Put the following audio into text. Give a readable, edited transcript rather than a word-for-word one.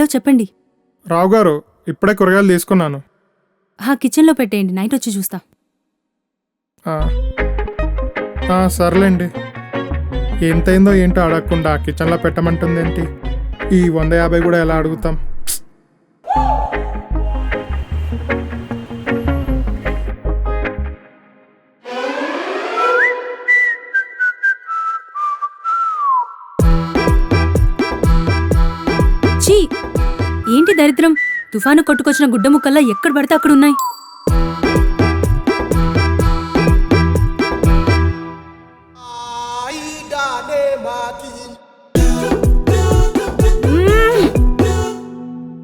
Hello చెప్పండి. రావు గారు, ఇప్పుడే కూరగాయలు తీసుకున్నాను. కిచెన్లో పెట్టేయండి, నైట్ వచ్చి చూస్తా. సర్లేండి. ఎంతైందో ఏంటో అడగకుండా కిచెన్లో పెట్టమంటుంది ఏంటి? ఈ 150 కూడా ఎలా అడుగుతాం? చీ, ఏంటి దరిద్రం! తుఫాను కొట్టుకొచ్చిన గుడ్డ ముక్కల్లా ఎక్కడ పడితే అక్కడ ఉన్నాయి.